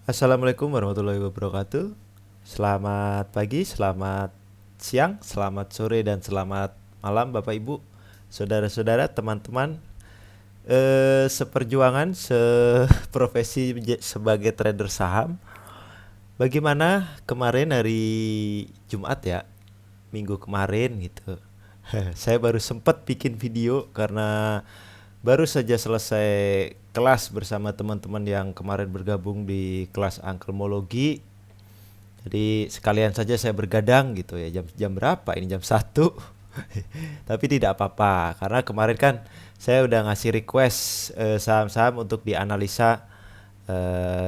Assalamualaikum warahmatullahi wabarakatuh. Selamat pagi, selamat siang, selamat sore, dan selamat malam Bapak Ibu, saudara-saudara, teman-teman seperjuangan, seprofesi sebagai trader saham. Bagaimana kemarin hari Jumat ya, minggu kemarin gitu. Saya baru sempat bikin video karena baru saja selesai kelas bersama teman-teman yang kemarin bergabung di kelas angkelmologi. Jadi sekalian saja saya bergadang gitu ya. Jam berapa ini? Jam 1. Tapi tidak apa-apa karena kemarin kan saya udah ngasih request saham-saham untuk dianalisa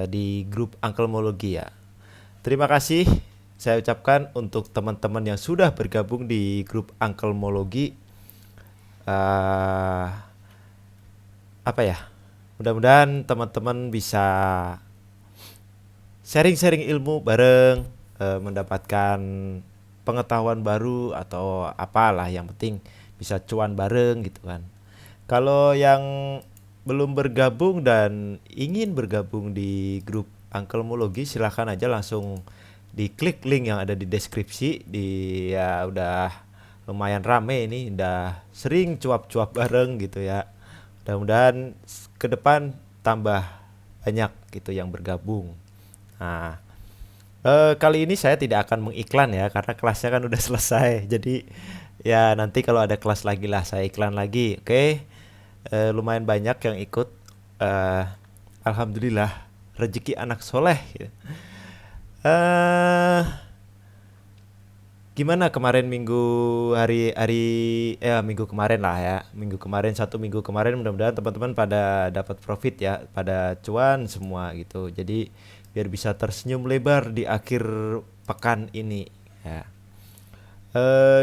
di grup angkelmologi ya. Terima kasih saya ucapkan untuk teman-teman yang sudah bergabung di grup angkelmologi. eh Apa ya? Mudah-mudahan teman-teman bisa sharing-sharing ilmu bareng, mendapatkan pengetahuan baru atau apalah, yang penting bisa cuan bareng gitu kan. Kalau yang belum bergabung dan ingin bergabung di grup Angkelmologi, silahkan aja langsung diklik link yang ada di deskripsi. Ya udah lumayan rame ini, udah sering cuap-cuap bareng gitu ya. Mudah-mudahan ke depan tambah banyak gitu yang bergabung. Nah, kali ini saya tidak akan mengiklan ya karena kelasnya kan udah selesai. Jadi ya nanti kalau ada kelas lagi lah saya iklan lagi. Oke. Lumayan banyak yang ikut. Eh, Alhamdulillah rezeki anak soleh. Gitu. Eh, Gimana kemarin minggu hari-hari minggu kemarin lah ya. Minggu kemarin, satu minggu kemarin, mudah-mudahan teman-teman pada dapat profit ya, pada cuan semua gitu. Jadi biar bisa tersenyum lebar di akhir pekan ini ya.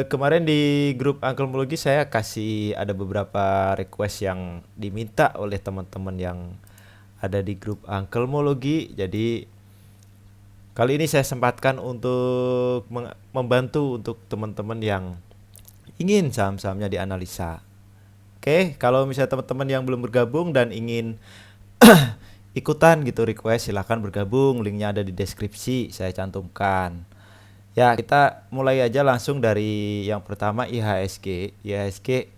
Kemarin di grup Angkelmologi saya kasih ada beberapa request yang diminta oleh teman-teman yang ada di grup Angkelmologi. Jadi kali ini saya sempatkan untuk membantu untuk teman-teman yang ingin saham-sahamnya dianalisa. Oke, kalau misalnya teman-teman yang belum bergabung dan ingin ikutan gitu request, silahkan bergabung. Linknya ada di deskripsi, saya cantumkan. Ya, kita mulai aja langsung dari yang pertama, IHSG. IHSG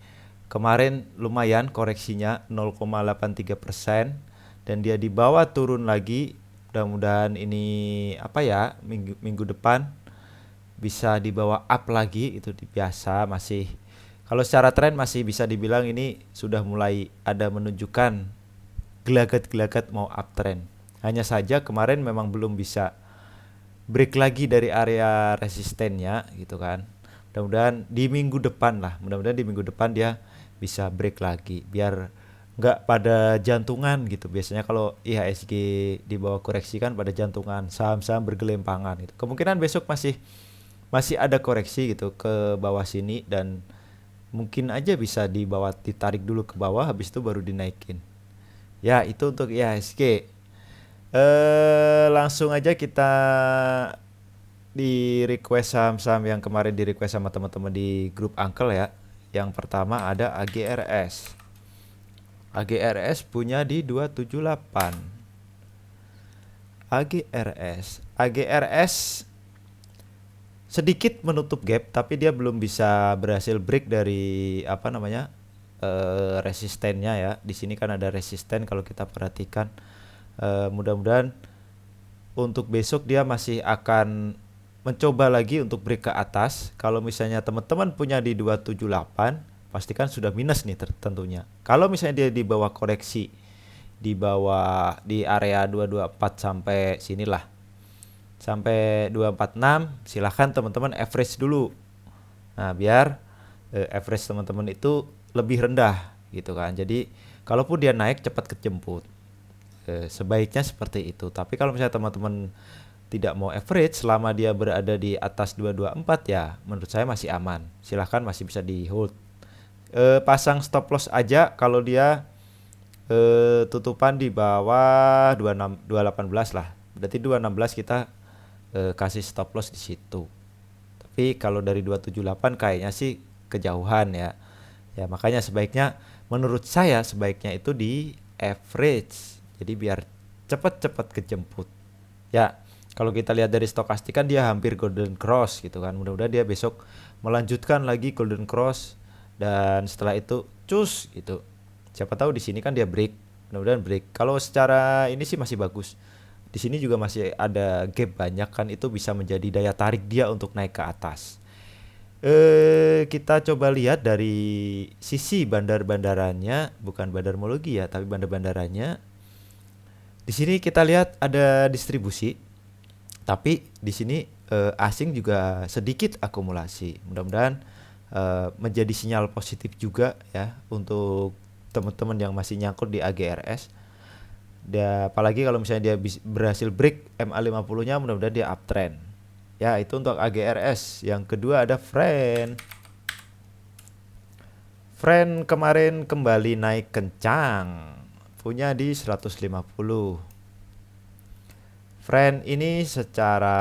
kemarin lumayan koreksinya 0,83% dan dia di bawah turun lagi. Mudah-mudahan ini apa ya, minggu depan bisa dibawa up lagi. Itu biasa, masih kalau secara tren masih bisa dibilang ini sudah mulai ada menunjukkan gelagat-gelagat mau uptrend. Hanya saja kemarin memang belum bisa break lagi dari area resistennya gitu kan. Mudah-mudahan di minggu depan lah, mudah-mudahan di minggu depan dia bisa break lagi biar nggak pada jantungan gitu. Biasanya kalau IHSG di bawah koreksi kan pada jantungan, saham-saham bergelimpangan gitu. Kemungkinan besok masih masih ada koreksi gitu ke bawah sini dan mungkin aja bisa di bawah, ditarik dulu ke bawah habis itu baru dinaikin. Ya, itu untuk IHSG. Langsung aja kita di request saham-saham yang kemarin di request sama teman-teman di grup Uncle ya. Yang pertama ada AGRS. AGRS punya di 278. AGRS sedikit menutup gap tapi dia belum bisa berhasil break dari apa namanya resistennya ya. Di sini kan ada resisten kalau kita perhatikan. Mudah-mudahan untuk besok dia masih akan mencoba lagi untuk break ke atas. Kalau misalnya teman-teman punya di 278, pastikan sudah minus nih tentunya. Kalau misalnya dia di bawah koreksi, di bawah di area 224 sampai sinilah, sampai 246, silahkan teman-teman average dulu. Nah, biar average teman-teman itu lebih rendah gitu kan. Jadi kalaupun dia naik cepat kejemput. Sebaiknya seperti itu. Tapi kalau misalnya teman-teman tidak mau average selama dia berada di atas 224 ya menurut saya masih aman. Silahkan masih bisa di hold. Pasang stop loss aja kalau dia tutupan di bawah 26 218 lah. Berarti 216 kita kasih stop loss di situ. Tapi kalau dari 278 kayaknya sih kejauhan ya. Ya makanya sebaiknya menurut saya sebaiknya itu di average. Jadi biar cepat-cepat kejemput. Ya, kalau kita lihat dari stokastik kan dia hampir golden cross gitu kan. Mudah-mudahan dia besok melanjutkan lagi golden cross dan setelah itu cus gitu. Siapa tahu di sini kan dia break. Mudah-mudahan break. Kalau secara ini sih masih bagus. Di sini juga masih ada gap banyak kan, itu bisa menjadi daya tarik dia untuk naik ke atas. Kita coba lihat dari sisi bandar-bandarannya, bukan bandarmologi ya, tapi bandar-bandarannya. Di sini kita lihat ada distribusi, tapi di sini asing juga sedikit akumulasi. Mudah-mudahan menjadi sinyal positif juga ya untuk teman-teman yang masih nyangkut di AGRS. Dia apalagi kalau misalnya dia berhasil break MA50-nya, mudah-mudahan dia uptrend. Ya, itu untuk AGRS. Yang kedua ada Friend. Friend kemarin kembali naik kencang. Punya di 150. Friend ini secara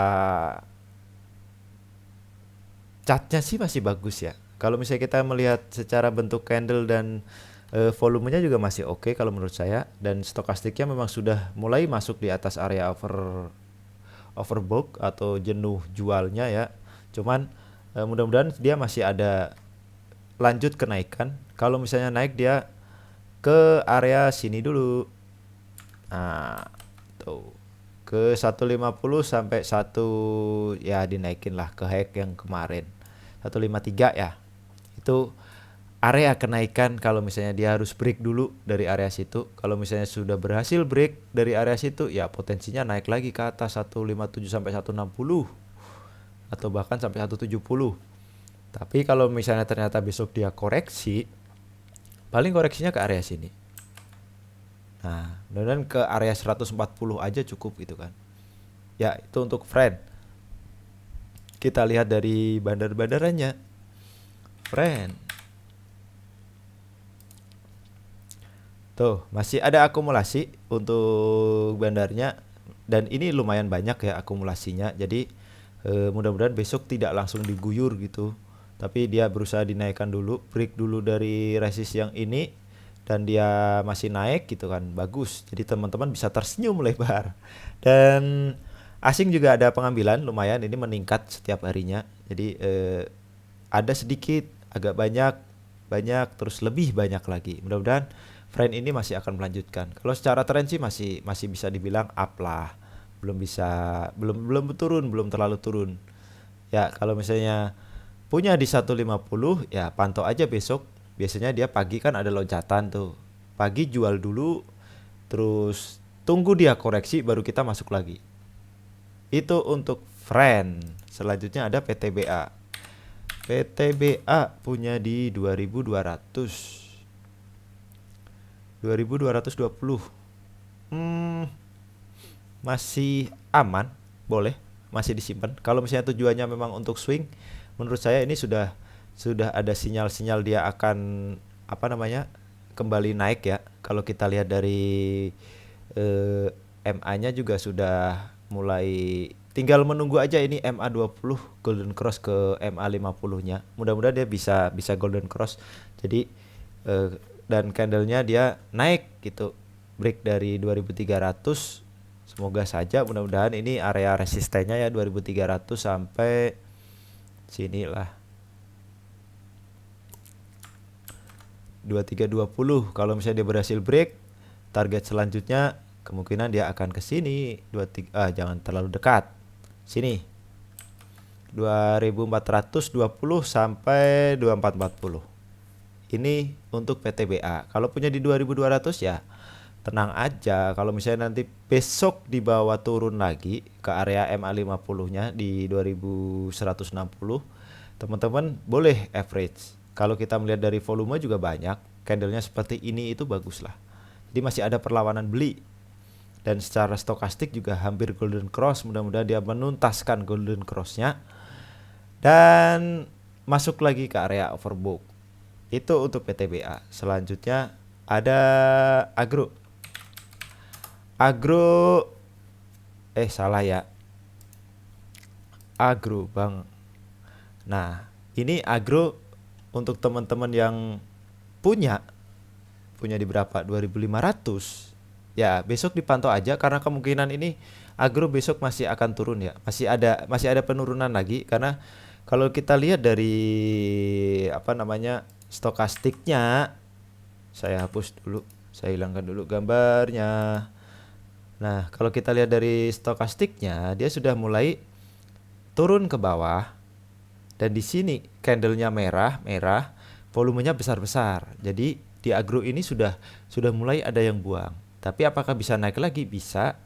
catnya sih masih bagus ya. Kalau misalnya kita melihat secara bentuk candle dan volumenya juga masih oke kalau menurut saya, dan stokastiknya memang sudah mulai masuk di atas area overbought atau jenuh jualnya ya. Cuman mudah-mudahan dia masih ada lanjut kenaikan. Kalau misalnya naik dia ke area sini dulu. Nah, tuh ke 150 sampai 1 ya, dinaikin lah ke high yang kemarin 153 ya. Itu area kenaikan kalau misalnya dia harus break dulu dari area situ. Kalau misalnya sudah berhasil break dari area situ ya potensinya naik lagi ke atas 157 sampai 160 atau bahkan sampai 170. Tapi kalau misalnya ternyata besok dia koreksi, paling koreksinya ke area sini. Nah, mudah-mudahan ke area 140 aja cukup gitu kan. Ya, itu untuk Friend. Kita lihat dari bandar-bandarannya. Friend. Tuh, masih ada akumulasi untuk bandarnya dan ini lumayan banyak ya akumulasinya. Jadi mudah-mudahan besok tidak langsung diguyur gitu. Tapi dia berusaha dinaikkan dulu, break dulu dari resist yang ini dan dia masih naik gitu kan. Bagus. Jadi teman-teman bisa tersenyum lebar. Dan asing juga ada pengambilan lumayan, ini meningkat setiap harinya. Jadi ada sedikit, agak banyak, banyak, terus lebih banyak lagi. Mudah-mudahan Friend ini masih akan melanjutkan. Kalau secara tren sih masih bisa dibilang up lah. Belum turun, belum terlalu turun. Ya, kalau misalnya punya di 150 ya pantau aja besok. Biasanya dia pagi kan ada loncatan tuh. Pagi jual dulu, terus tunggu dia koreksi baru kita masuk lagi. Itu untuk Friend. Selanjutnya ada PTBA. PTBA punya di 2200. 2220. Masih aman, boleh, masih disimpan. Kalau misalnya tujuannya memang untuk swing, menurut saya ini sudah ada sinyal-sinyal dia akan apa namanya? Kembali naik ya. Kalau kita lihat dari MA-nya juga sudah mulai, tinggal menunggu aja ini MA20 golden cross ke MA50-nya. Mudah-mudahan dia bisa golden cross. Jadi dan candlenya dia naik gitu, break dari 2300. Semoga saja, mudah-mudahan ini area resistennya ya 2300 sampai sini lah 2320. Kalau misalnya dia berhasil break, target selanjutnya kemungkinan dia akan ke sini 23, jangan terlalu dekat. Sini 2420 sampai 2440. Ini untuk PTBA. Kalau punya di 2200 ya tenang aja. Kalau misalnya nanti besok dibawa turun lagi ke area MA50-nya di 2160, teman-teman boleh average. Kalau kita melihat dari volume juga banyak, candlenya seperti ini itu bagus lah. Jadi masih ada perlawanan beli. Dan secara stokastik juga hampir golden cross. Mudah-mudahan dia menuntaskan golden cross-nya dan masuk lagi ke area overbought. Itu untuk PTBA. Selanjutnya ada agro. Salah ya. Agro, Bang. Nah, ini agro untuk teman-teman yang punya di berapa? 2500. Ya, besok dipantau aja karena kemungkinan ini agro besok masih akan turun ya. Masih ada penurunan lagi karena kalau kita lihat dari apa namanya stokastiknya, saya hapus dulu, saya hilangkan dulu gambarnya. Nah, kalau kita lihat dari stokastiknya, dia sudah mulai turun ke bawah dan di sini candlenya merah, merah, volumenya besar-besar. Jadi di agro ini sudah mulai ada yang buang. Tapi apakah bisa naik lagi? Bisa.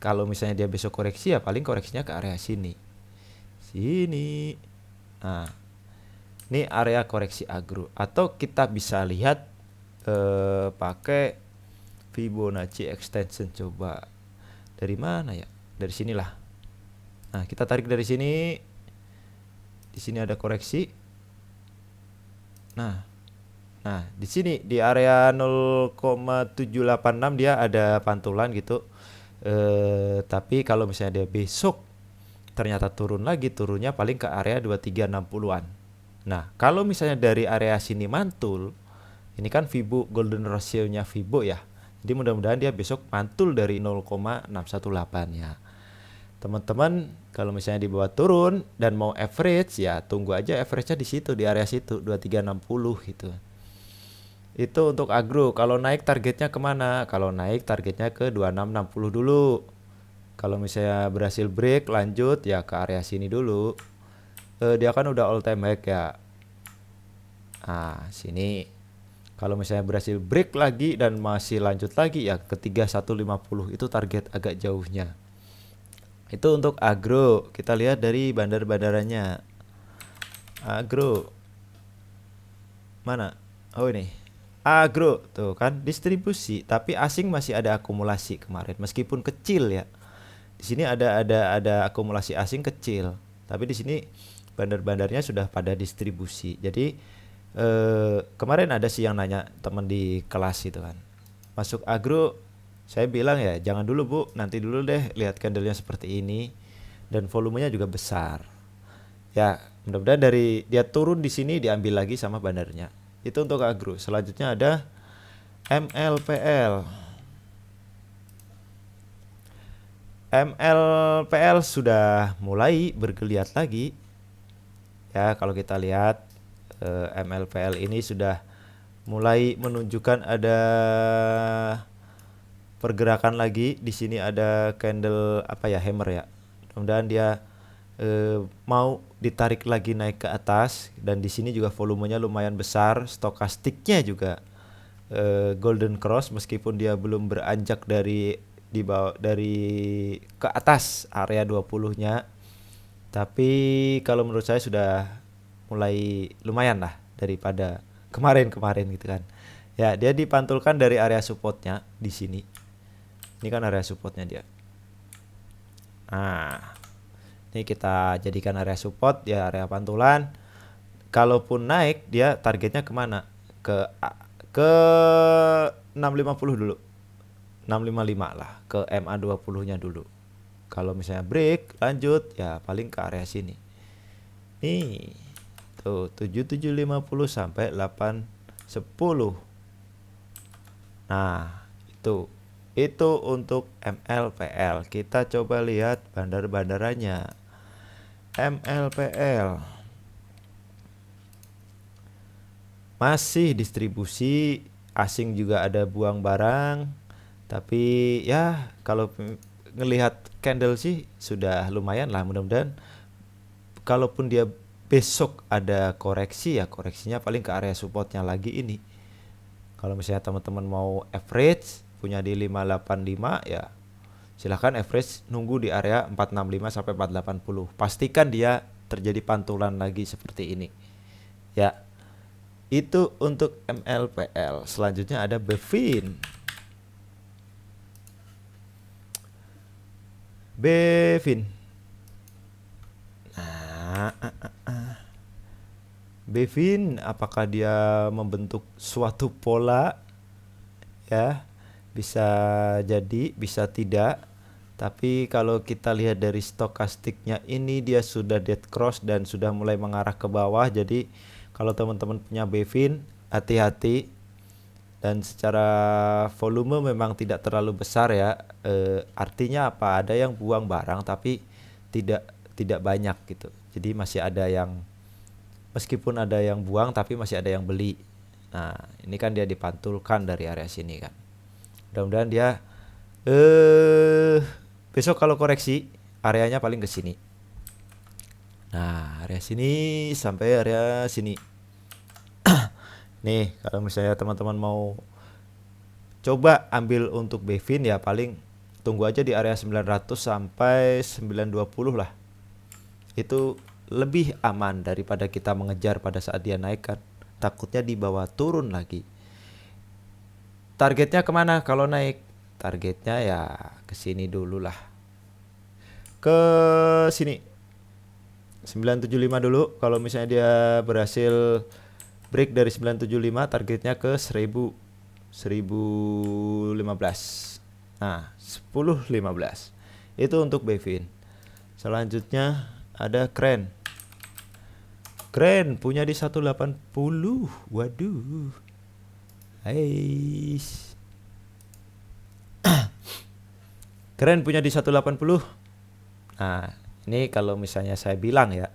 Kalau misalnya dia besok koreksi ya paling koreksinya ke area sini. Sini. Nah, ini area koreksi agro. Atau kita bisa lihat pakai Fibonacci extension, coba. Dari mana ya? Dari sinilah. Nah, kita tarik dari sini. Di sini ada koreksi. Nah, di sini di area 0,786 dia ada pantulan gitu. Tapi kalau misalnya dia besok ternyata turun lagi, turunnya paling ke area 2360-an. Nah, kalau misalnya dari area sini mantul, ini kan Fibo golden ratio-nya Fibo ya. Jadi mudah-mudahan dia besok mantul dari 0,618 ya. Teman-teman, kalau misalnya di bawah turun dan mau average ya tunggu aja average-nya di situ, di area situ 2360 gitu. Itu untuk agro. Kalau naik targetnya kemana? Kalau naik targetnya ke 2660 dulu. Kalau misalnya berhasil break lanjut ya ke area sini dulu. Dia kan udah all time high ya. Nah, sini. Kalau misalnya berhasil break lagi dan masih lanjut lagi ya ke 3150 itu target agak jauhnya. Itu untuk agro. Kita lihat dari bandar-bandarannya. Agro. Mana? Oh ini. Agro tuh kan distribusi, tapi asing masih ada akumulasi kemarin meskipun kecil ya. Di sini ada akumulasi asing kecil, tapi di sini bandar-bandarnya sudah pada distribusi. Jadi kemarin ada sih yang nanya teman di kelas itu kan. Masuk agro, saya bilang ya jangan dulu Bu, nanti dulu deh lihat candlenya seperti ini dan volumenya juga besar. Ya, mudah-mudahan dari dia turun di sini diambil lagi sama bandarnya. Itu untuk agro. Selanjutnya ada MLPL. MLPL sudah mulai bergeliat lagi. Ya, kalau kita lihat MLPL ini sudah mulai menunjukkan ada pergerakan lagi. Di sini ada candle apa ya, hammer ya. Mudah-mudahan dia mau ditarik lagi naik ke atas dan di sini juga volumenya lumayan besar, stokastiknya juga golden cross meskipun dia belum beranjak dari di bawah dari ke atas area 20-nya. Tapi kalau menurut saya sudah mulai lumayan lah daripada kemarin-kemarin gitu kan. Ya, dia dipantulkan dari area supportnya di sini. Ini kan area supportnya dia. Nah, ini kita jadikan area support ya, area pantulan. Kalaupun naik dia targetnya kemana? Ke 650 dulu. 655 lah, ke MA20 nya dulu. Kalau misalnya break lanjut ya paling ke area sini. Nih. Tuh 7750 sampai 810. Nah, itu untuk MLPL. Kita coba lihat bandar-bandarannya. MLPL masih distribusi, asing juga ada buang barang, tapi ya kalau ngelihat candle sih sudah lumayan lah. Mudah-mudahan kalaupun dia besok ada koreksi ya koreksinya paling ke area supportnya lagi ini. Kalau misalnya teman-teman mau average punya di 585 ya silahkan average nunggu di area 465 sampai 480. Pastikan dia terjadi pantulan lagi seperti ini. Ya. Itu untuk MLPL. Selanjutnya ada Bevin. Nah, Bevin apakah dia membentuk suatu pola? Ya, bisa jadi, bisa tidak. Tapi kalau kita lihat dari stokastiknya ini dia sudah dead cross dan sudah mulai mengarah ke bawah. Jadi kalau teman-teman punya Bevin, hati-hati. dan secara volume memang tidak terlalu besar ya. Artinya apa? Ada yang buang barang tapi tidak tidak banyak gitu. Jadi masih ada yang, meskipun ada yang buang tapi masih ada yang beli. Nah, ini kan dia dipantulkan dari area sini kan. Mudah-mudahan dia besok kalau koreksi areanya paling ke sini. Nah, area sini sampai area sini. Nih, kalau misalnya teman-teman mau coba ambil untuk Bevin ya paling tunggu aja di area 900 sampai 920 lah. Itu lebih aman daripada kita mengejar pada saat dia naik kan. Takutnya di bawah turun lagi. Targetnya kemana kalau naik? Targetnya ya ke sini dulu lah. Ke sini. 975 dulu. Kalau misalnya dia berhasil break dari 975, targetnya ke 1000, 1015. Nah, 1015. Itu untuk Bevin. Selanjutnya ada Kren. Kren punya di 180. Waduh. Hai. Kren punya di 180. Nah, ini kalau misalnya saya bilang ya,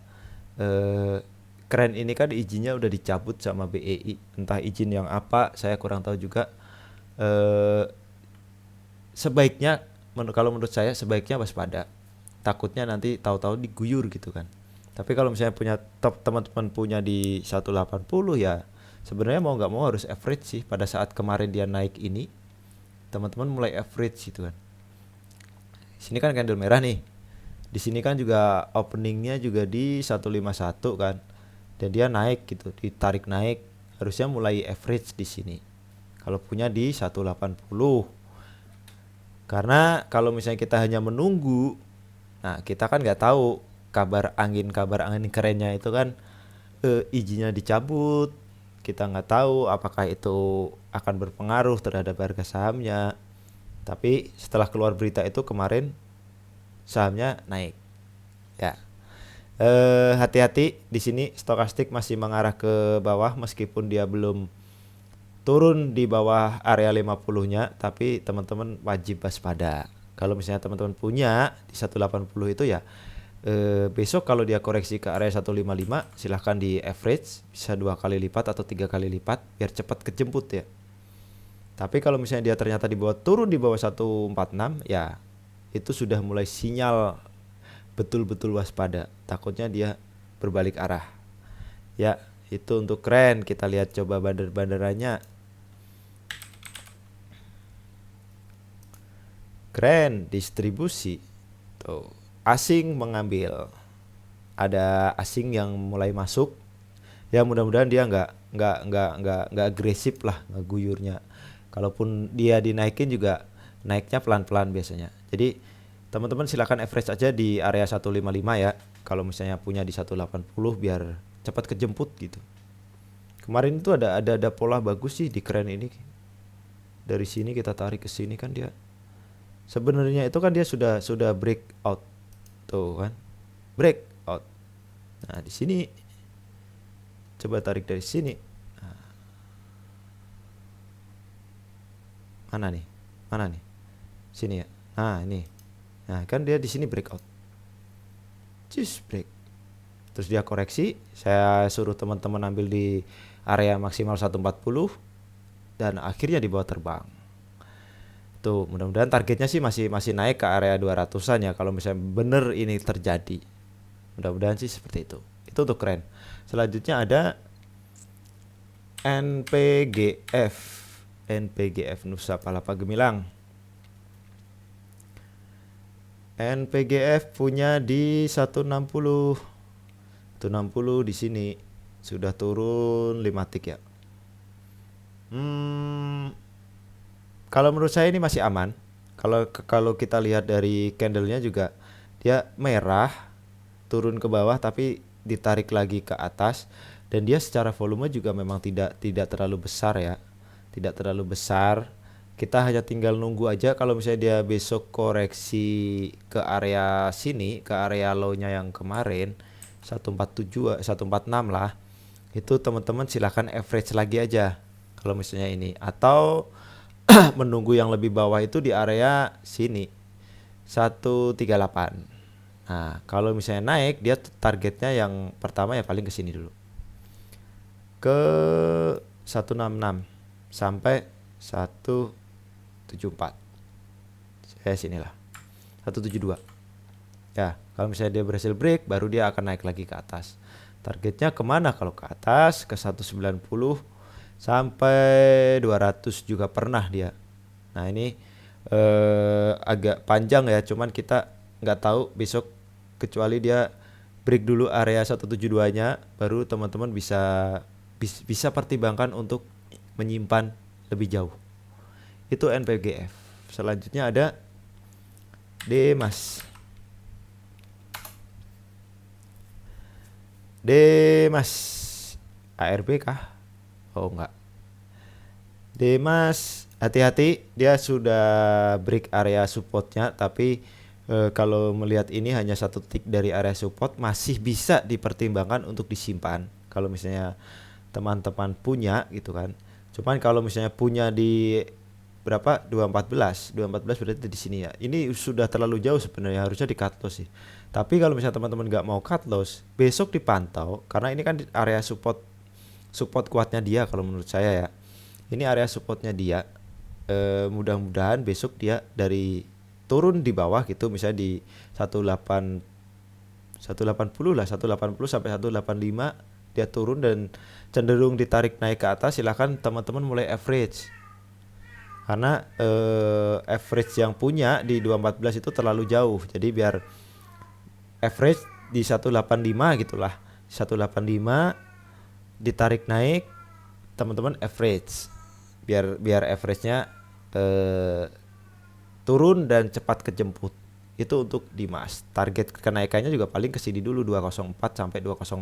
Kren ini kan izinnya udah dicabut sama BEI, entah izin yang apa saya kurang tahu juga. Sebaiknya kalau menurut saya sebaiknya waspada, takutnya nanti tahu-tahu diguyur gitu kan. Tapi kalau misalnya punya teman-teman punya di 180 ya sebenarnya mau nggak mau harus average sih. Pada saat kemarin dia naik ini teman-teman mulai average gitu kan. Sini kan candle merah nih, di sini kan juga openingnya juga di 151 kan, dan dia naik gitu, ditarik naik, harusnya mulai average di sini kalau punya di 180. Karena kalau misalnya kita hanya menunggu, nah kita kan nggak tahu kabar angin kerennya itu kan, izinnya dicabut, kita nggak tahu apakah itu akan berpengaruh terhadap harga sahamnya. Tapi setelah keluar berita itu kemarin sahamnya naik ya. Hati-hati di sini, stokastik masih mengarah ke bawah meskipun dia belum turun di bawah area 50-nya, tapi teman-teman wajib waspada. Kalau misalnya teman-teman punya di 180 itu ya, besok kalau dia koreksi ke area 155 silahkan di average, bisa 2 kali lipat atau 3 kali lipat biar cepat kejemput ya. Tapi kalau misalnya dia ternyata turun di bawah 146 ya, itu sudah mulai sinyal betul-betul waspada, takutnya dia berbalik arah ya. Itu untuk Kren. Kita lihat coba banderannya. Kren distribusi tuh, asing mengambil, ada asing yang mulai masuk ya. Mudah-mudahan dia nggak agresif lah ngeguyurnya. Kalaupun dia dinaikin juga naiknya pelan-pelan biasanya. Jadi teman-teman silakan average aja di area 155 ya. Kalau misalnya punya di 180 biar cepat kejemput gitu. Kemarin itu ada pola bagus sih di Kren ini. Dari sini kita tarik ke sini kan dia. Sebenarnya itu kan dia sudah break out. Tuh kan. Break out. Nah, di sini coba tarik dari sini. Mana nih? Sini ya. Nah, ini. Nah, kan dia di sini breakout. Just break. Terus dia koreksi, saya suruh teman-teman ambil di area maksimal 140 dan akhirnya dibawa terbang. Tuh, mudah-mudahan targetnya sih masih naik ke area 200-an ya kalau misalnya bener ini terjadi. Mudah-mudahan sih seperti itu. Itu untuk Kren. Selanjutnya ada NPGF. NPGF Nusa Palapa Gemilang. NPGF punya di 160. 160 di sini sudah turun 5 tik ya. Kalau menurut saya ini masih aman. Kalau kita lihat dari candlenya juga dia merah turun ke bawah tapi ditarik lagi ke atas, dan dia secara volume juga memang tidak terlalu besar ya. Tidak terlalu besar. Kita hanya tinggal nunggu aja kalau misalnya dia besok koreksi ke area sini, ke area low-nya yang kemarin 147 146 lah. Itu teman-teman silahkan average lagi aja. kalau misalnya ini, atau menunggu yang lebih bawah itu di area sini 138. Nah, kalau misalnya naik dia targetnya yang pertama ya paling ke sini dulu. Ke 166 sampai 174. Sinilah. 172. Ya, kalau misalnya dia berhasil break baru dia akan naik lagi ke atas. Targetnya kemana kalau ke atas? Ke 190 sampai 200 juga pernah dia. Nah, ini agak panjang ya, cuman kita nggak tahu besok, kecuali dia break dulu area 172-nya, baru teman-teman bisa pertimbangkan untuk menyimpan lebih jauh. Itu NPGF. Selanjutnya ada Demas. Demas ARB kah? Oh enggak. Demas, hati-hati, dia sudah break area supportnya, tapi kalau melihat ini hanya satu tick dari area support, masih bisa dipertimbangkan untuk disimpan kalau misalnya teman-teman punya gitu kan. Cuman kalau misalnya punya di berapa, 214 berarti di sini ya, ini sudah terlalu jauh sebenarnya, harusnya di cut loss sih. Tapi kalau misalnya teman-teman nggak mau cut loss, besok dipantau karena ini kan area support kuatnya dia kalau menurut saya ya. Ini area supportnya dia. Mudah-mudahan besok dia dari turun di bawah gitu, misalnya di 180 lah, 180 sampai 185 dia turun dan cenderung ditarik naik ke atas, silahkan teman-teman mulai average. Karena average yang punya di 214 itu terlalu jauh. Jadi biar average di 185 gitulah. 185 ditarik naik, teman-teman average. Biar average-nya turun dan cepat kejemput. Itu untuk Dimas. Target kenaikannya juga paling ke sini dulu 204 sampai 206.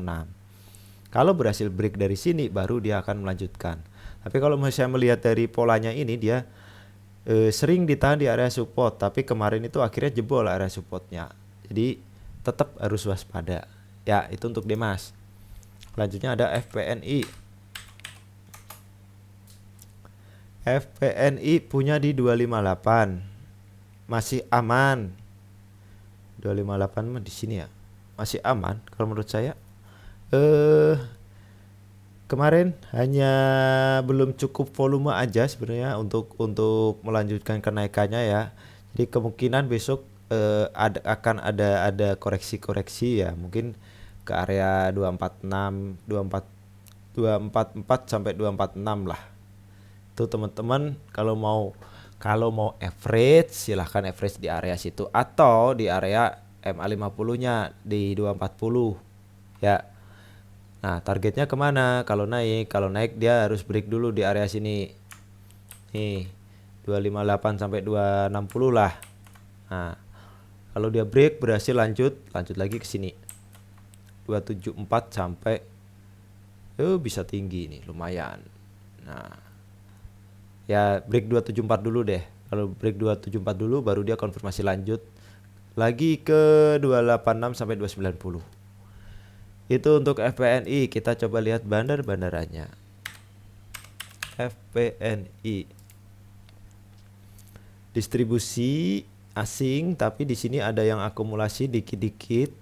Kalau berhasil break dari sini baru dia akan melanjutkan. Tapi kalau saya melihat dari polanya ini, dia sering ditahan di area support, tapi kemarin itu akhirnya jebol area supportnya. Jadi tetap harus waspada. Ya, itu untuk Demas. Selanjutnya ada FPNI. FPNI punya di 258. Masih aman. 258 mah di sini ya. Masih aman kalau menurut saya. Kemarin hanya belum cukup volume aja sebenarnya untuk melanjutkan kenaikannya ya. Jadi kemungkinan besok akan ada koreksi-koreksi ya, mungkin ke area 246, 244 sampai 246 lah. Itu teman-teman kalau mau average silahkan average di area situ atau di area MA50-nya di 240 ya. Nah, targetnya kemana? Kalau naik dia harus break dulu di area sini. Nih, 258 sampai 260 lah. Nah, kalau dia break berhasil lanjut lagi ke sini. 274 sampai bisa tinggi nih, lumayan. Nah, ya break 274 dulu deh. Kalau break 274 dulu baru dia konfirmasi lanjut lagi ke 286 sampai 290. Itu untuk FPNI. Kita coba lihat bandar-bandarannya. FPNI distribusi asing, tapi di sini ada yang akumulasi dikit-dikit.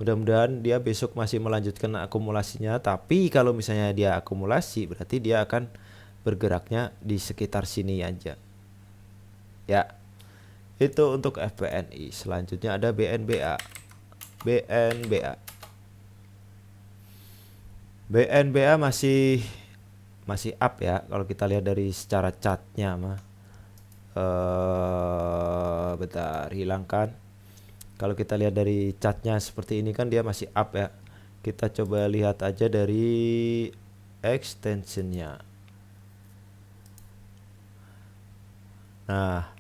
Mudah-mudahan dia besok masih melanjutkan akumulasinya. Tapi kalau misalnya dia akumulasi, berarti dia akan bergeraknya di sekitar sini aja. Ya, itu untuk FPNI. Selanjutnya ada BNBA. BNBA masih up ya kalau kita lihat dari secara chartnya mah. Bentar, hilangkan. Kalau kita lihat dari chartnya seperti ini kan dia masih up ya. Kita coba lihat aja dari extensionnya. Nah,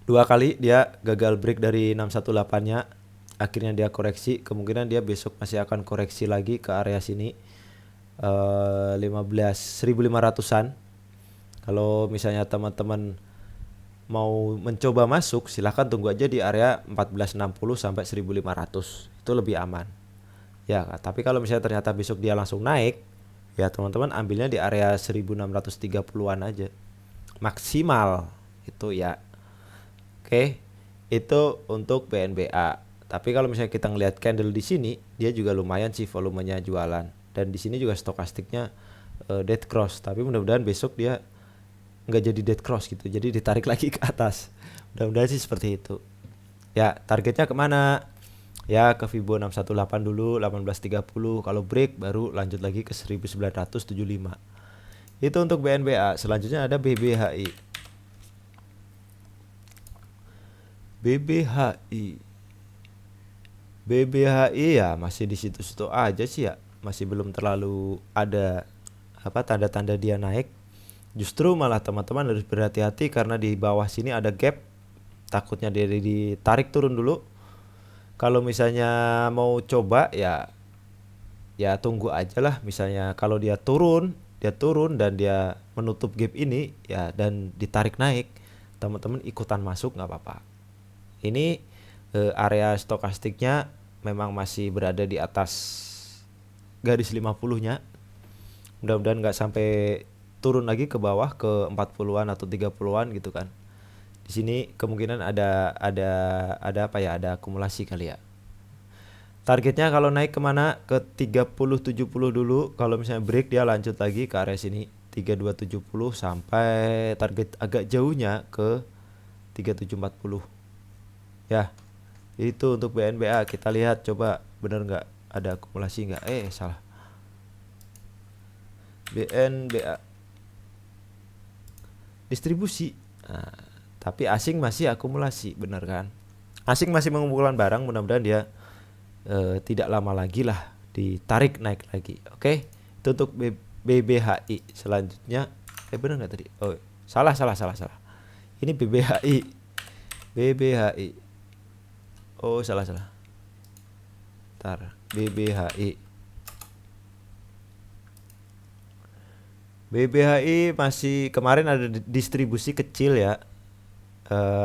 2 kali dia gagal break dari 618-nya. Akhirnya dia koreksi, kemungkinan dia besok masih akan koreksi lagi ke area sini 15.500-an. Kalau misalnya teman-teman mau mencoba masuk, silahkan tunggu aja di area 1460 sampai 1500. Itu lebih aman. Ya, tapi kalau misalnya ternyata besok dia langsung naik, ya teman-teman ambilnya di area 1630-an aja. Maksimal itu ya. Oke. Itu untuk BNBA. Tapi kalau misalnya kita ngelihat candle di sini, dia juga lumayan sih volumenya jualan. Dan di sini juga stokastiknya dead cross. Tapi mudah-mudahan besok dia nggak jadi dead cross gitu. Jadi ditarik lagi ke atas. Mudah-mudahan sih seperti itu. Ya, targetnya kemana? Ya ke Fibo 618 dulu 1830, kalau break baru lanjut lagi ke 1975. Itu untuk BNBA. Selanjutnya ada BBHI. BBHI. BBHI ya masih di situ-situ aja sih ya. Masih belum terlalu ada apa tanda-tanda dia naik. Justru malah teman-teman harus berhati-hati karena di bawah sini ada gap. Takutnya dia ditarik turun dulu. Kalau misalnya mau coba ya tunggu aja lah, misalnya kalau dia turun dan dia menutup gap ini ya dan ditarik naik, teman-teman ikutan masuk nggak apa-apa. Ini area stokastiknya memang masih berada di atas garis 50-nya. Mudah-mudahan nggak sampai turun lagi ke bawah ke 40-an atau 30-an gitu kan. Di sini kemungkinan ada apa ya, ada akumulasi kali ya. Targetnya kalau naik kemana? Ke 3070 dulu. Kalau misalnya break dia lanjut lagi ke area sini 3270 sampai target agak jauhnya ke 3740. Ya, itu untuk BNBA. Kita lihat coba bener nggak ada akumulasi nggak? Salah. BNBA distribusi. Nah, tapi asing masih akumulasi, bener kan? Asing masih mengumpulkan barang, mudah-mudahan dia tidak lama lagi lah ditarik naik lagi. Oke, itu untuk BBHI. Selanjutnya bener nggak tadi? Oh salah. Ini BBHI. Oh salah. Ntar BBHI masih kemarin ada distribusi kecil ya.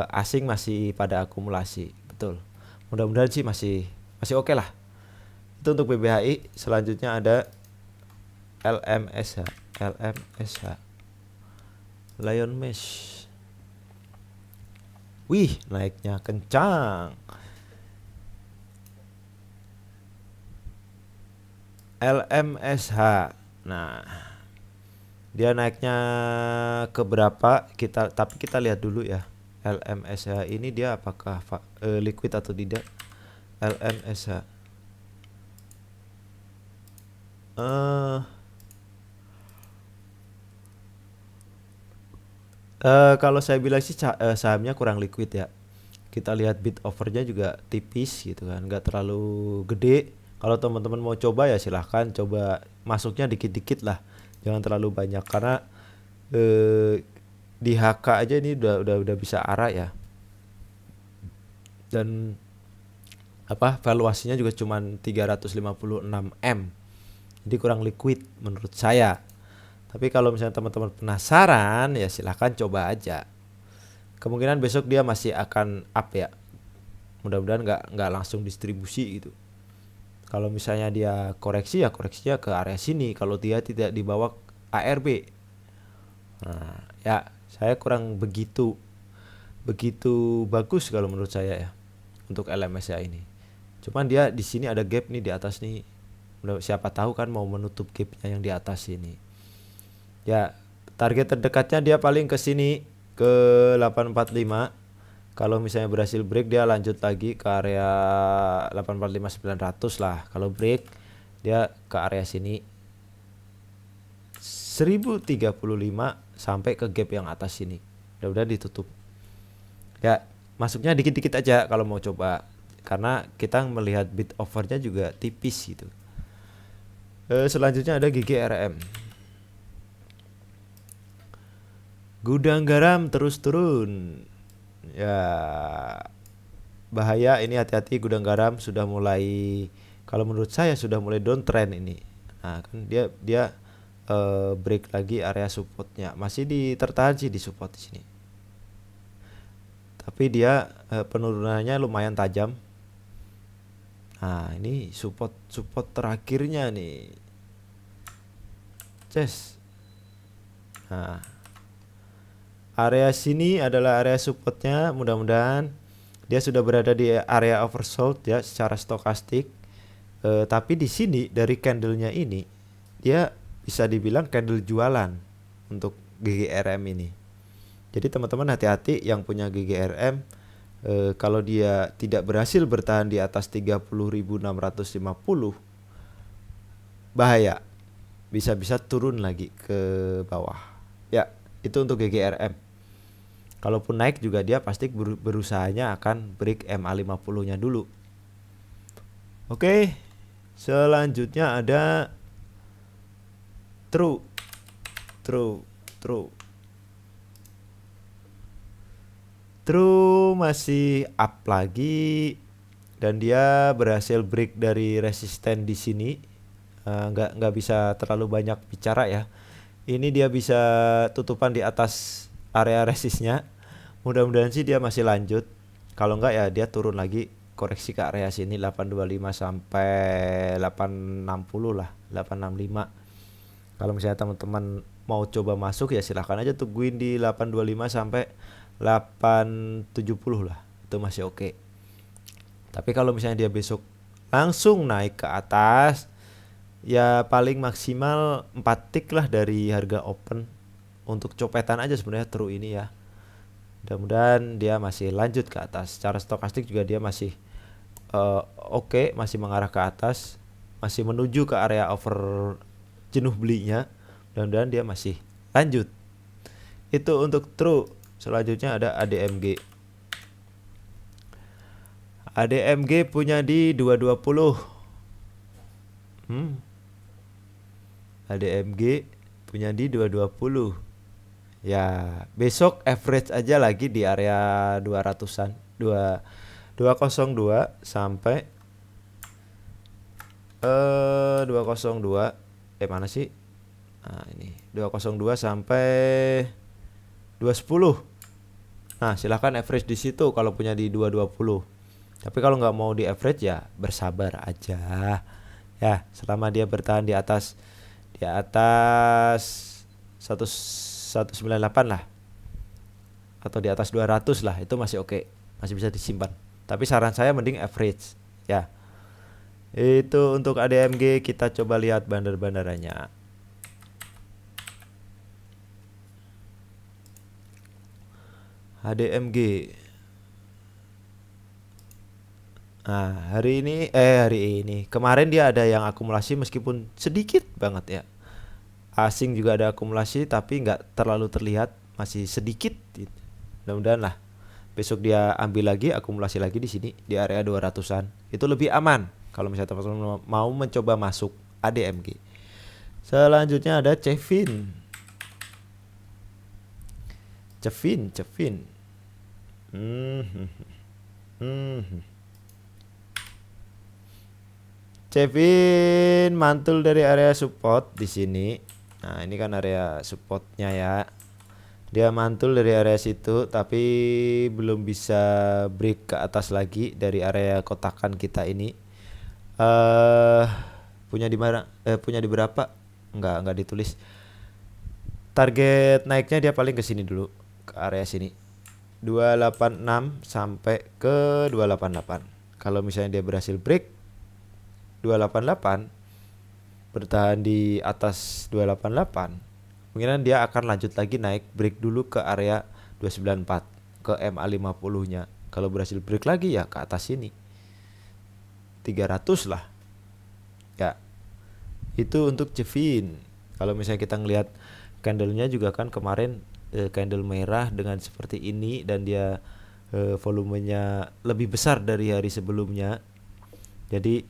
Asing masih pada akumulasi, betul. Mudah-mudahan sih masih oke lah. Itu untuk BBHI. Selanjutnya ada LMSH. Lion Mesh. Wih, naiknya kencang. LMSH. Nah, dia naiknya ke berapa? Tapi kita lihat dulu ya. LMSH ini dia apakah liquid atau tidak? LMSH. Kalau saya bilang sih sahamnya kurang liquid ya. Kita lihat bid overnya juga tipis gitu kan, nggak terlalu gede. Kalau teman-teman mau coba ya silahkan coba masuknya dikit-dikit lah, jangan terlalu banyak karena di HK aja ini udah bisa arah ya. Dan apa valuasinya juga cuman 356 M. Jadi kurang liquid menurut saya. Tapi kalau misalnya teman-teman penasaran ya silahkan coba aja. Kemungkinan besok dia masih akan up ya. Mudah-mudahan nggak langsung distribusi gitu. Kalau misalnya dia koreksi ya koreksinya ke area sini. Kalau dia tidak di bawah ARB. Nah, ya saya kurang begitu bagus kalau menurut saya ya untuk LMSA ini. Cuman dia di sini ada gap nih di atas nih. Siapa tahu kan mau menutup gapnya yang di atas ini. Ya, target terdekatnya dia paling ke sini ke 845. Kalau misalnya berhasil break dia lanjut lagi ke area 845-900 lah. Kalau break dia ke area sini 1035 sampai ke gap yang atas sini. Mudah-mudahan ditutup. Ya, masuknya dikit-dikit aja kalau mau coba. Karena kita melihat bid overnya juga tipis gitu. Selanjutnya ada GGRM. Gudang garam terus turun. Ya bahaya ini, hati-hati, gudang garam sudah mulai, kalau menurut saya sudah mulai downtrend ini. Nah kan dia break lagi area supportnya, masih tertahan sih di support di sini. Tapi dia penurunannya lumayan tajam. Nah, ini support terakhirnya nih. Ces. Nah, area sini adalah area supportnya. Mudah-mudahan dia sudah berada di area oversold ya secara stokastik. Tapi di sini dari candlenya ini dia bisa dibilang candle jualan untuk GGRM ini. Jadi teman-teman hati-hati yang punya GGRM, kalau dia tidak berhasil bertahan di atas 30.650, bahaya, bisa-bisa turun lagi ke bawah. Ya, itu untuk GGRM. Kalaupun naik juga dia pasti berusahanya akan break MA50-nya dulu. Oke, selanjutnya ada True. True masih up lagi dan dia berhasil break dari resisten di sini. Nggak bisa terlalu banyak bicara ya. Ini dia bisa tutupan di atas area resistnya. Mudah-mudahan sih dia masih lanjut. Kalau nggak ya dia turun lagi, koreksi ke area sini 825 sampai 860 lah, 865. Kalau misalnya teman-teman mau coba masuk ya silahkan aja tungguin di 825 sampai 870 lah, itu masih oke. Tapi kalau misalnya dia besok langsung naik ke atas, ya paling maksimal 4 tick lah dari harga open. Untuk copetan aja sebenarnya True ini ya. Mudah-mudahan dia masih lanjut ke atas. Secara stokastik juga dia masih oke, masih mengarah ke atas, masih menuju ke area over jenuh belinya. Mudah-mudahan dia masih lanjut. Itu untuk True. Selanjutnya ada ADMG. ADMG punya di 220. ADMG punya di 220. Ya, besok average aja lagi di area 200-an. 202 sampai 202. Mana sih? Nah, ini 202 sampai 210. Nah, silahkan average di situ kalau punya di 220. Tapi kalau nggak mau di average ya bersabar aja. Ya, selama dia bertahan di atas 198 lah. Atau di atas 200 lah, itu masih oke. Masih bisa disimpan. Tapi saran saya mending average, ya. Itu untuk ADMG. Kita coba lihat bandar-bandarannya. ADMG. Nah, hari ini kemarin dia ada yang akumulasi meskipun sedikit banget ya. Asing juga ada akumulasi tapi nggak terlalu terlihat, masih sedikit gitu. Mudah-mudahan lah besok dia ambil lagi akumulasi lagi di sini di area 200-an. Itu lebih aman kalau misalnya teman-teman mau mencoba masuk ADMG. Selanjutnya ada Cevin. Cevin mantul dari area support di sini. Nah, ini kan area supportnya ya. Dia mantul dari area situ tapi belum bisa break ke atas lagi dari area kotakan kita ini. Punya di mana? Punya di berapa? Enggak ditulis. Target naiknya dia paling ke sini dulu, ke area sini. 286 sampai ke 288. Kalau misalnya dia berhasil break 288, bertahan di atas 288, kemungkinan dia akan lanjut lagi naik, break dulu ke area 294 ke MA50 nya. Kalau berhasil break lagi ya ke atas sini 300 lah ya. Itu untuk Cevin. Kalau misalnya kita ngelihat candlenya juga kan kemarin candle merah dengan seperti ini dan dia volumenya lebih besar dari hari sebelumnya. Jadi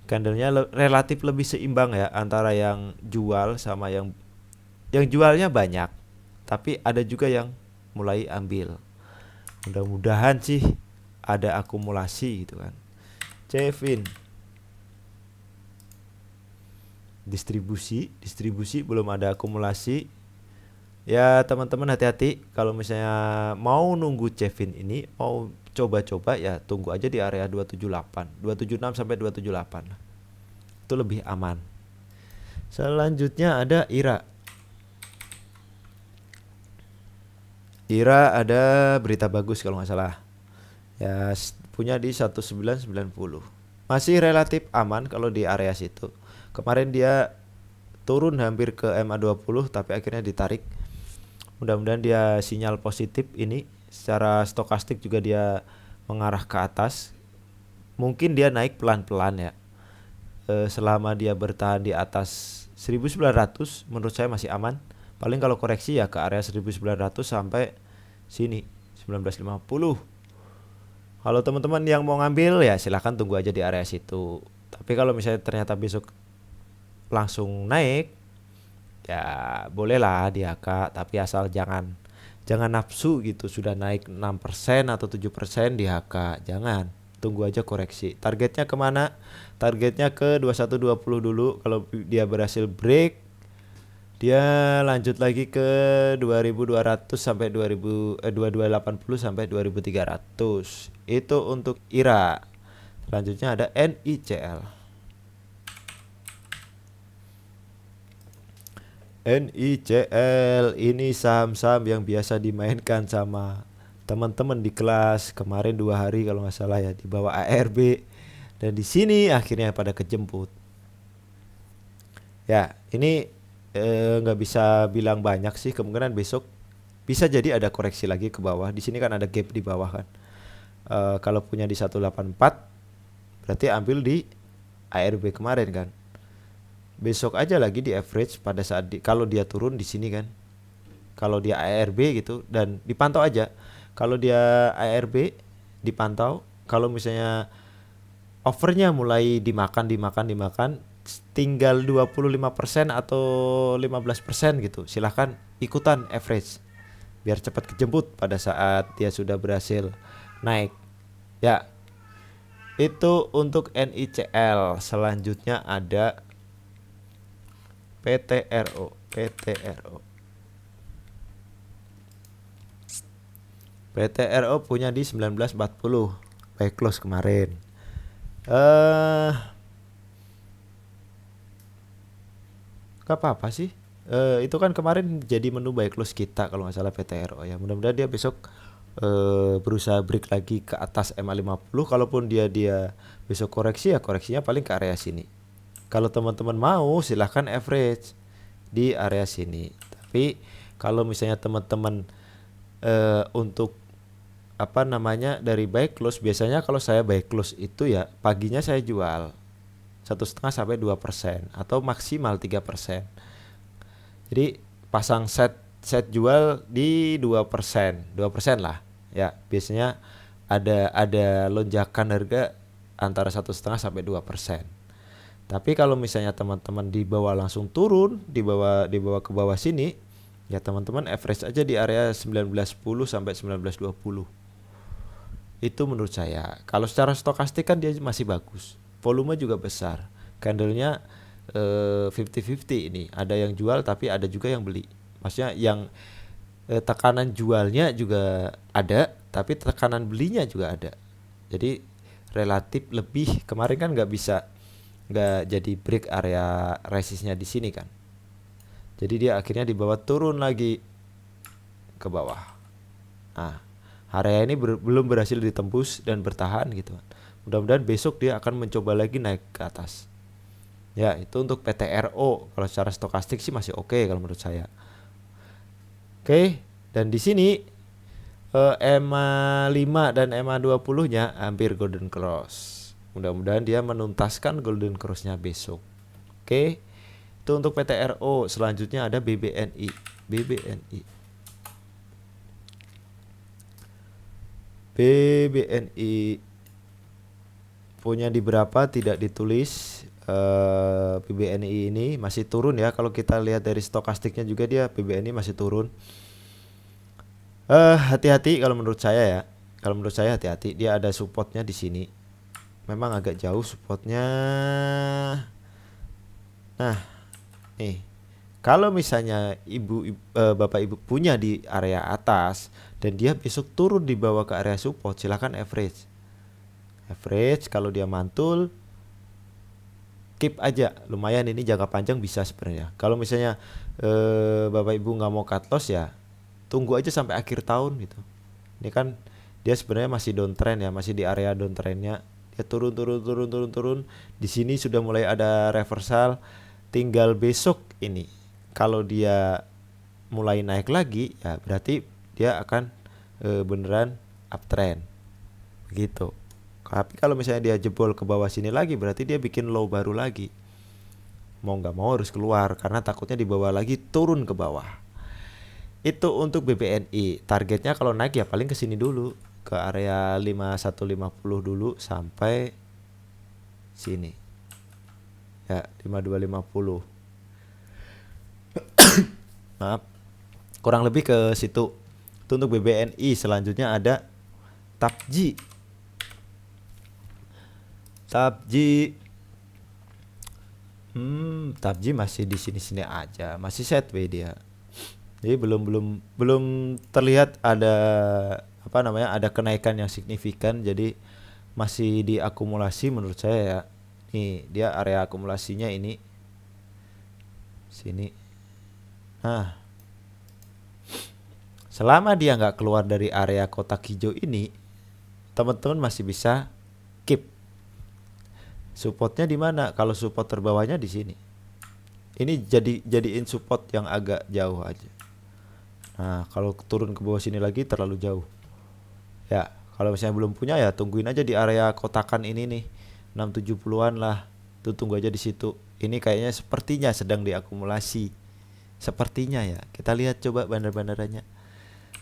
candlenya relatif lebih seimbang ya antara yang jual sama yang jualnya banyak, tapi ada juga yang mulai ambil. Mudah-mudahan sih ada akumulasi gitu kan. Cevin. Distribusi belum ada akumulasi. Ya teman-teman hati-hati kalau misalnya mau nunggu Cevin ini, mau coba-coba ya tunggu aja di area 278, 276 sampai 278. Itu lebih aman. Selanjutnya ada IRA. IRA ada berita bagus kalau nggak salah. Ya punya di 1990. Masih relatif aman kalau di area situ. Kemarin dia turun hampir ke MA20 tapi akhirnya ditarik. Mudah-mudahan dia sinyal positif ini. Secara stokastik juga dia mengarah ke atas. Mungkin dia naik pelan-pelan ya. Selama dia bertahan di atas 1900 menurut saya masih aman. Paling kalau koreksi ya ke area 1900 sampai sini 1950. Kalau teman-teman yang mau ngambil ya silahkan tunggu aja di area situ. Tapi kalau misalnya ternyata besok langsung naik ya bolehlah di HK, tapi asal jangan nafsu gitu, sudah naik 6% atau 7% di HK, jangan, tunggu aja koreksi. Targetnya kemana? Targetnya ke 2120 dulu. Kalau dia berhasil break, dia lanjut lagi ke 2200 sampai 2280 sampai 2300. Itu untuk IRA. Selanjutnya ada NICL. NICL ini saham-saham yang biasa dimainkan sama teman-teman di kelas kemarin 2 hari kalau nggak salah ya, di bawah ARB, dan di sini akhirnya pada kejemput. Ya ini nggak bisa bilang banyak sih, kemungkinan besok bisa jadi ada koreksi lagi ke bawah. Di sini kan ada gap di bawah kan. Kalau punya di 184 berarti ambil di ARB kemarin kan. Besok aja lagi di average pada saat kalau dia turun di sini kan. Kalau dia ARB gitu dan dipantau aja. Kalau dia ARB dipantau, kalau misalnya overnya mulai dimakan tinggal 25% atau 15% gitu, silahkan ikutan average biar cepat kejemput pada saat dia sudah berhasil naik ya. Itu untuk NICL. Selanjutnya ada PTRO. PTRO punya di 1940 buy close kemarin. Gak apa-apa sih. Itu kan kemarin jadi menu buy close kita kalau nggak salah PTRO ya. Mudah-mudahan dia besok berusaha break lagi ke atas MA50. Kalaupun dia besok koreksi ya koreksinya paling ke area sini. Kalau teman-teman mau silahkan average di area sini. Tapi kalau misalnya teman-teman untuk dari buy close, biasanya kalau saya buy close itu ya paginya saya jual 1,5 sampai 2% atau maksimal 3%. Jadi pasang set jual di 2% lah ya. Biasanya ada lonjakan harga antara 1,5 sampai 2%. Tapi kalau misalnya teman-teman dibawa langsung turun, dibawa ke bawah sini, ya teman-teman average aja di area 1910 sampai 1920. Itu menurut saya. Kalau secara stokastik kan dia masih bagus. Volume juga besar. Candlenya 50-50 ini. Ada yang jual tapi ada juga yang beli. Maksudnya yang tekanan jualnya juga ada, tapi tekanan belinya juga ada. Jadi relatif lebih. Kemarin kan nggak jadi break area resistnya di sini kan. Jadi dia akhirnya dibawa turun lagi ke bawah. Nah, area ini belum berhasil ditembus dan bertahan gitu. Mudah-mudahan besok dia akan mencoba lagi naik ke atas. Ya, itu untuk PTRO. Kalau secara stokastik sih masih oke kalau menurut saya. Oke, dan di sini EMA 5 dan EMA 20-nya hampir golden cross. Mudah-mudahan dia menuntaskan golden cross-nya besok. Oke. Itu untuk PTRO. Selanjutnya ada BBNI. BBNI punya di berapa tidak ditulis. BBNI ini masih turun ya. Kalau kita lihat dari stokastiknya juga dia BBNI masih turun. Hati-hati kalau menurut saya ya. Kalau menurut saya hati-hati, dia ada supportnya di sini. Memang agak jauh supportnya. Nah, nih Kalau misalnya bapak ibu punya di area atas dan dia besok turun di bawah ke area support, silakan average. Average kalau dia mantul, keep aja, lumayan, ini jangka panjang bisa sebenarnya. Kalau misalnya bapak ibu nggak mau cut loss, ya tunggu aja sampai akhir tahun gitu. Ini kan dia sebenarnya masih downtrend ya, masih di area downtrendnya. Dia turun. Di sini sudah mulai ada reversal. Tinggal besok ini, kalau dia mulai naik lagi, ya berarti dia akan beneran uptrend begitu. Tapi kalau misalnya dia jebol ke bawah sini lagi, berarti dia bikin low baru lagi. Mau nggak mau harus keluar karena takutnya di bawah lagi turun ke bawah. Itu untuk BBNI. Targetnya kalau naik ya paling ke sini dulu, ke area 5150 dulu sampai sini. Ya, 5250. Maaf. Kurang lebih ke situ. Itu untuk BBNI. Selanjutnya ada TAPJI. TAPJI masih di sini-sini aja, masih sideways dia. Jadi belum terlihat ada ada kenaikan yang signifikan, jadi masih diakumulasi menurut saya ya. Nih, dia area akumulasinya ini sini. Nah, selama dia nggak keluar dari area kotak hijau ini, teman-teman masih bisa keep. Supportnya di mana? Kalau support terbawahnya di sini. Ini jadiin support yang agak jauh aja. Nah, kalau turun ke bawah sini lagi terlalu jauh. Ya, kalau misalnya belum punya ya tungguin aja di area kotakan ini nih. 670-an lah. Tuh tunggu aja di situ. Ini kayaknya sepertinya sedang diakumulasi. Sepertinya ya. Kita lihat coba bandar-bandarannya.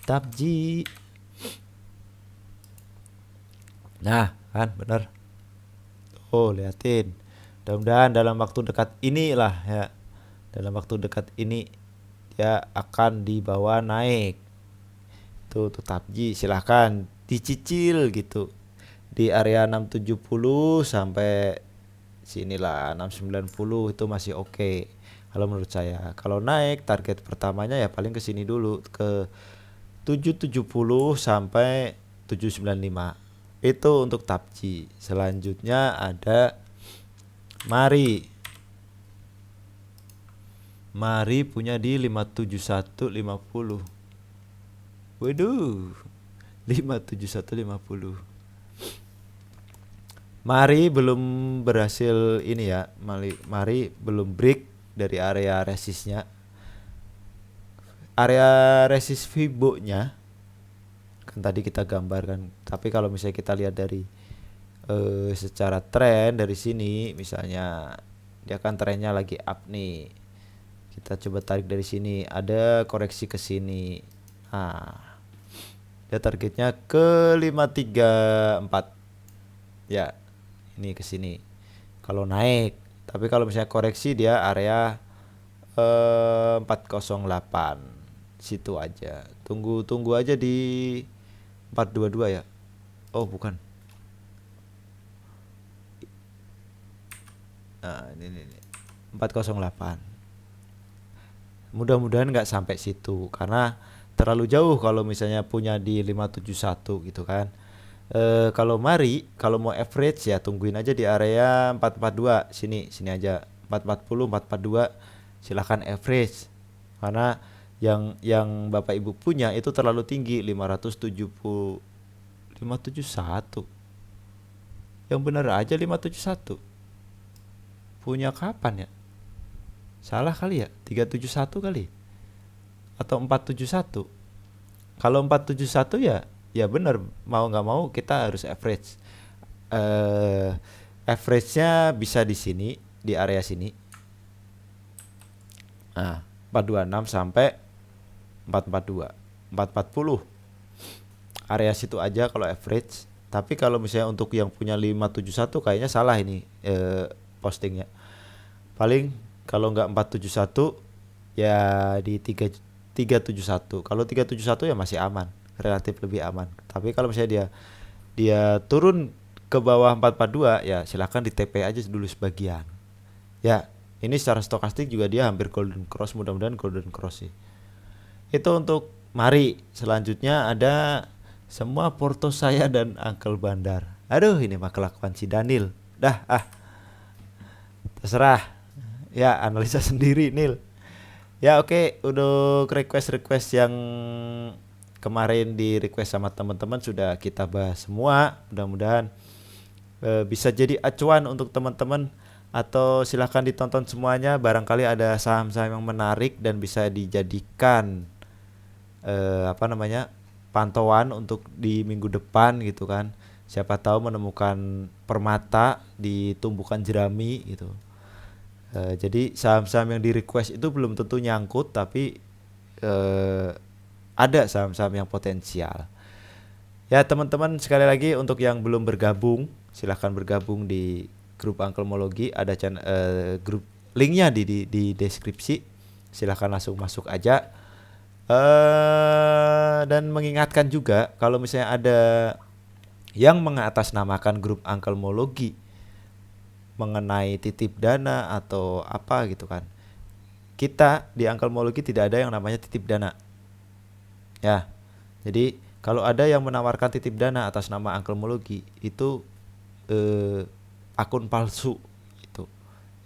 TAPJI. Nah, kan bener. Oh, liatin. Mudah-mudahan dalam waktu dekat inilah ya. Dalam waktu dekat ini dia akan dibawa naik. Tuh TAPJI silahkan dicicil gitu. Di area 670 sampai sinilah 690 itu masih oke. Kalau menurut saya, kalau naik target pertamanya ya paling ke sini dulu, ke 770 sampai 795. Itu untuk TAPJI. Selanjutnya ada Mari punya di 57150. Waduh, 57150. Mari belum berhasil ini ya. Mari belum break dari area resistnya. Area resist Fibo-nya kan tadi kita gambarkan. Tapi kalau misalnya kita lihat dari secara tren dari sini, misalnya dia kan trennya lagi up nih. Kita coba tarik dari sini, ada koreksi ke sini. Nah, dia targetnya ke 534. Ya, ini ke sini. Kalau naik, tapi kalau misalnya koreksi dia area 408. Situ aja. Tunggu aja di 422 ya. Oh, bukan. Nah, ini 408. Mudah-mudahan nggak sampai situ karena terlalu jauh kalau misalnya punya di 571 gitu kan. Kalau kalau mau average ya tungguin aja di area 442 sini aja, 440 442 silahkan average karena yang Bapak Ibu punya itu terlalu tinggi, 570 571. Yang benar aja 571. Punya kapan ya? Salah kali ya, 371 kali atau 471. Kalau 471 ya benar, mau nggak mau kita harus average. Average-nya bisa di sini, di area sini. Nah, 426 sampai 442, 440. Area situ aja kalau average. Tapi kalau misalnya untuk yang punya 571 kayaknya salah ini postingnya. Paling kalau nggak 471 ya di 371. Kalau 371 ya masih aman, relatif lebih aman. Tapi kalau misalnya dia turun ke bawah 442 ya silakan di TP aja dulu sebagian. Ya, Ini secara stokastik juga dia hampir golden cross, mudah-mudahan golden cross sih. Itu untuk Mari. Selanjutnya ada semua Porto saya dan Uncle Bandar. Aduh, ini mah kelakuan si Daniel. Dah, terserah. Ya, analisa sendiri, Nil. Ya, oke, udah request-request yang kemarin di request sama teman-teman sudah kita bahas semua. Mudah-mudahan bisa jadi acuan untuk teman-teman, atau silahkan ditonton semuanya. Barangkali ada saham-saham yang menarik dan bisa dijadikan pantauan untuk di minggu depan gitu kan. Siapa tahu menemukan permata di tumbukan jerami gitu. Jadi saham-saham yang di request itu belum tentu nyangkut, tapi ada saham-saham yang potensial. Ya teman-teman, sekali lagi untuk yang belum bergabung, silahkan bergabung di grup Angkelmologi. Ada grup linknya di deskripsi. Silahkan langsung masuk aja. Dan mengingatkan juga kalau misalnya ada yang mengatasnamakan grup Angkelmologi mengenai titip dana atau apa gitu kan, kita di Angkelmologi tidak ada yang namanya titip dana ya. Jadi kalau ada yang menawarkan titip dana atas nama Angkelmologi, itu akun palsu itu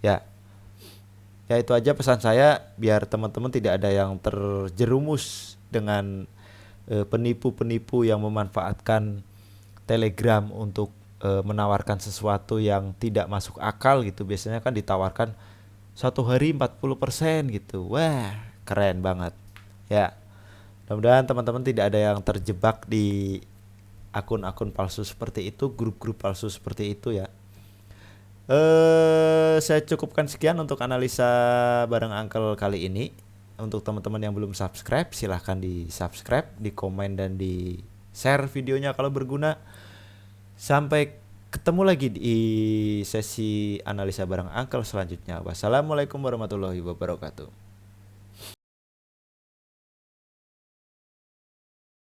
ya. Ya itu aja pesan saya, biar teman-teman tidak ada yang terjerumus dengan penipu-penipu yang memanfaatkan Telegram untuk menawarkan sesuatu yang tidak masuk akal gitu. Biasanya kan ditawarkan satu hari 40% gitu. Wah, keren banget. Ya, mudah-mudahan teman-teman tidak ada yang terjebak di akun-akun palsu seperti itu, grup-grup palsu seperti itu ya. Saya cukupkan sekian untuk analisa bareng Uncle kali ini. Untuk teman-teman yang belum subscribe, silahkan di subscribe, di komen, dan di share videonya kalau berguna. Sampai ketemu lagi di sesi analisa bareng Uncle selanjutnya. Wassalamualaikum warahmatullahi wabarakatuh.